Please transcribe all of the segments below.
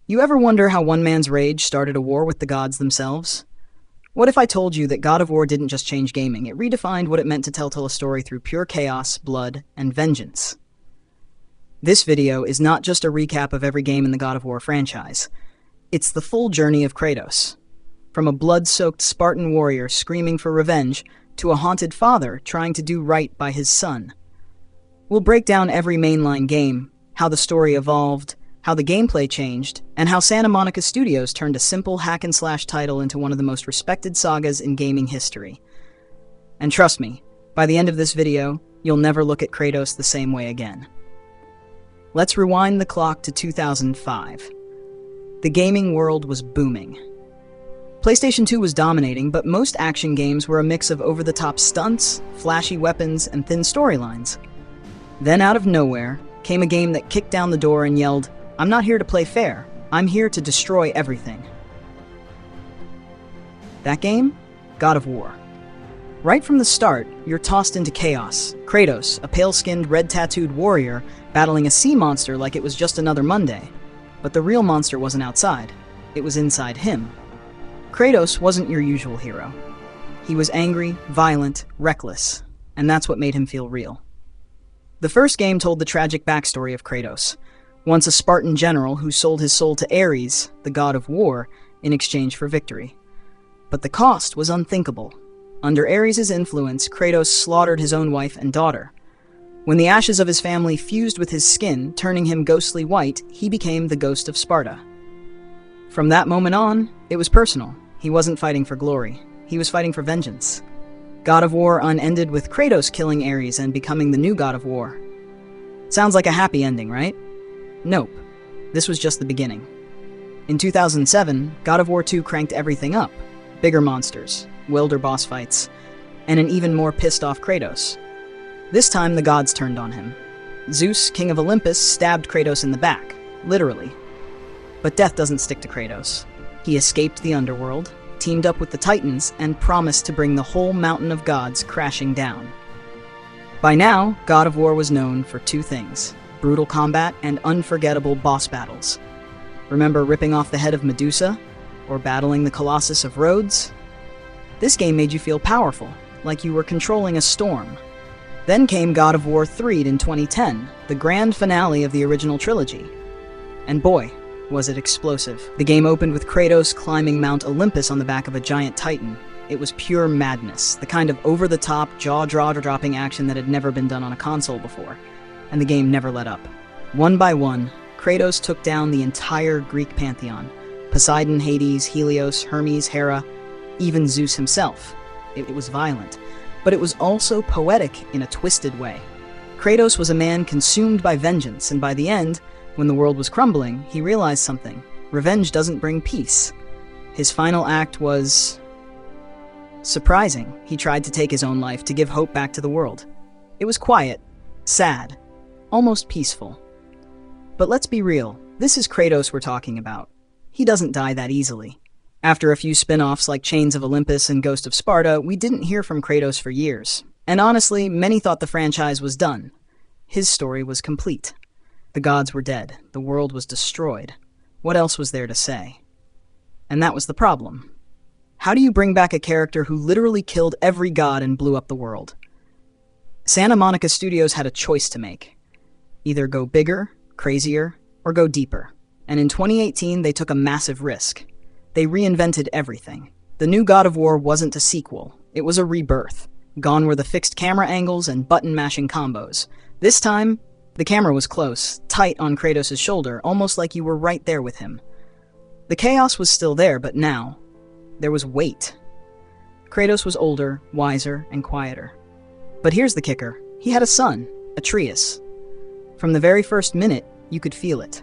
You ever wonder how one man's rage started a war with the gods themselves? What if I told you that God of War didn't just change gaming, it redefined what it meant to tell a story through pure chaos, blood, and vengeance? This video is not just a recap of every game in the God of War franchise. It's the full journey of Kratos. From a blood-soaked Spartan warrior screaming for revenge to a haunted father trying to do right by his son. We'll break down every mainline game, how the story evolved, how the gameplay changed, and how Santa Monica Studios turned a simple hack-and-slash title into one of the most respected sagas in gaming history. And trust me, by the end of this video, you'll never look at Kratos the same way again. Let's rewind the clock to 2005. The gaming world was booming. PlayStation 2 was dominating, but most action games were a mix of over-the-top stunts, flashy weapons, and thin storylines. Then out of nowhere came a game that kicked down the door and yelled, "I'm not here to play fair, I'm here to destroy everything." That game? God of War. Right from the start, you're tossed into chaos. Kratos, a pale-skinned, red-tattooed warrior, battling a sea monster like it was just another Monday. But the real monster wasn't outside, it was inside him. Kratos wasn't your usual hero. He was angry, violent, reckless, and that's what made him feel real. The first game told the tragic backstory of Kratos, once a Spartan general who sold his soul to Ares, the god of war, in exchange for victory. But the cost was unthinkable. Under Ares' influence, Kratos slaughtered his own wife and daughter. When the ashes of his family fused with his skin, turning him ghostly white, he became the Ghost of Sparta. From that moment on, it was personal. He wasn't fighting for glory. He was fighting for vengeance. God of War unended with Kratos killing Ares and becoming the new God of War. Sounds like a happy ending, right? Nope. This was just the beginning. In 2007, God of War 2 cranked everything up. Bigger monsters, wilder boss fights, and an even more pissed-off Kratos. This time, the gods turned on him. Zeus, king of Olympus, stabbed Kratos in the back, literally. But death doesn't stick to Kratos. He escaped the underworld, teamed up with the Titans, and promised to bring the whole mountain of gods crashing down. By now, God of War was known for two things: brutal combat and unforgettable boss battles. Remember ripping off the head of Medusa? Or battling the Colossus of Rhodes? This game made you feel powerful, like you were controlling a storm. Then came God of War 3 in 2010, the grand finale of the original trilogy. And boy, was it explosive. The game opened with Kratos climbing Mount Olympus on the back of a giant titan. It was pure madness, the kind of over-the-top, jaw-dropping action that had never been done on a console before. And the game never let up. One by one, Kratos took down the entire Greek pantheon. Poseidon, Hades, Helios, Hermes, Hera, even Zeus himself. It was violent, but it was also poetic in a twisted way. Kratos was a man consumed by vengeance, and by the end, when the world was crumbling, he realized something. Revenge doesn't bring peace. His final act was surprising. He tried to take his own life to give hope back to the world. It was quiet, sad, almost peaceful. But let's be real, this is Kratos we're talking about. He doesn't die that easily. After a few spin-offs like Chains of Olympus and Ghost of Sparta, we didn't hear from Kratos for years. And honestly, many thought the franchise was done. His story was complete. The gods were dead. The world was destroyed. What else was there to say? And that was the problem. How do you bring back a character who literally killed every god and blew up the world? Santa Monica Studios had a choice to make. Either go bigger, crazier, or go deeper. And in 2018, they took a massive risk. They reinvented everything. The new God of War wasn't a sequel. It was a rebirth. Gone were the fixed camera angles and button-mashing combos. This time, the camera was close, tight on Kratos' shoulder, almost like you were right there with him. The chaos was still there, but now, there was weight. Kratos was older, wiser, and quieter. But here's the kicker. He had a son, Atreus. From the very first minute, you could feel it.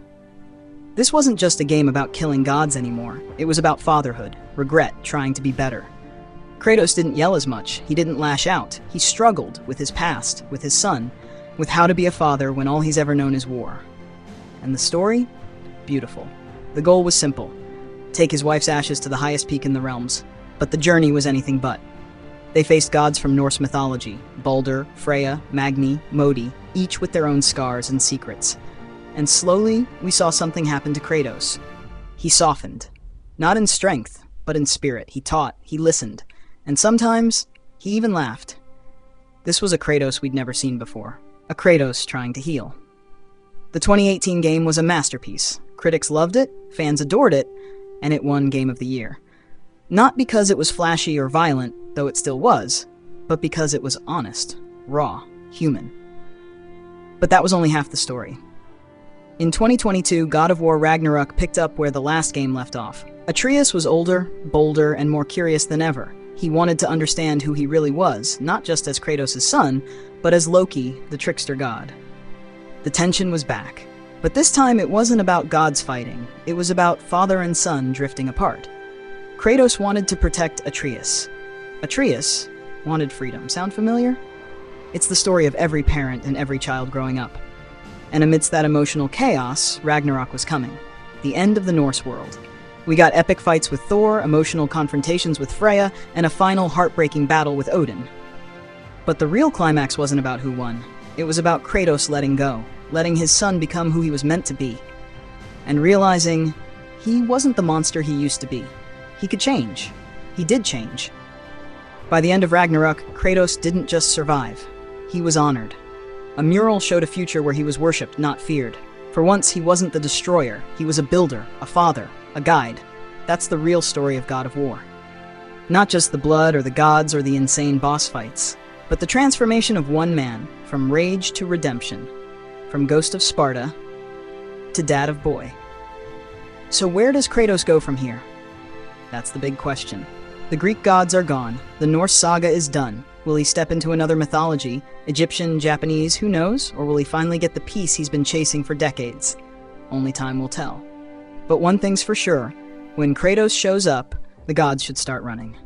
This wasn't just a game about killing gods anymore. It was about fatherhood, regret, trying to be better. Kratos didn't yell as much. He didn't lash out. He struggled with his past, with his son, with how to be a father when all he's ever known is war. And the story? Beautiful. The goal was simple. Take his wife's ashes to the highest peak in the realms. But the journey was anything but. They faced gods from Norse mythology, Baldur, Freya, Magni, Modi, each with their own scars and secrets. And slowly, we saw something happen to Kratos. He softened. Not in strength, but in spirit. He taught, he listened, and sometimes he even laughed. This was a Kratos we'd never seen before. A Kratos trying to heal. The 2018 game was a masterpiece. Critics loved it, fans adored it, and it won Game of the Year. Not because it was flashy or violent, though it still was, but because it was honest, raw, human. But that was only half the story. In 2022, God of War Ragnarok picked up where the last game left off. Atreus was older, bolder, and more curious than ever. He wanted to understand who he really was, not just as Kratos' son, but as Loki, the trickster god. The tension was back. But this time it wasn't about gods fighting, it was about father and son drifting apart. Kratos wanted to protect Atreus. Atreus wanted freedom. Sound familiar? It's the story of every parent and every child growing up. And amidst that emotional chaos, Ragnarok was coming. The end of the Norse world. We got epic fights with Thor, emotional confrontations with Freya, and a final heartbreaking battle with Odin. But the real climax wasn't about who won. It was about Kratos letting go, letting his son become who he was meant to be, and realizing he wasn't the monster he used to be. He could change. He did change. By the end of Ragnarok, Kratos didn't just survive. He was honored. A mural showed a future where he was worshipped, not feared. For once, he wasn't the destroyer. He was a builder, a father, a guide. That's the real story of God of War. Not just the blood or the gods or the insane boss fights, but the transformation of one man, from rage to redemption, from Ghost of Sparta to Dad of Boy. So where does Kratos go from here? That's the big question. The Greek gods are gone. The Norse saga is done. Will he step into another mythology? Egyptian, Japanese, who knows? Or will he finally get the peace he's been chasing for decades? Only time will tell. But one thing's for sure. When Kratos shows up, the gods should start running.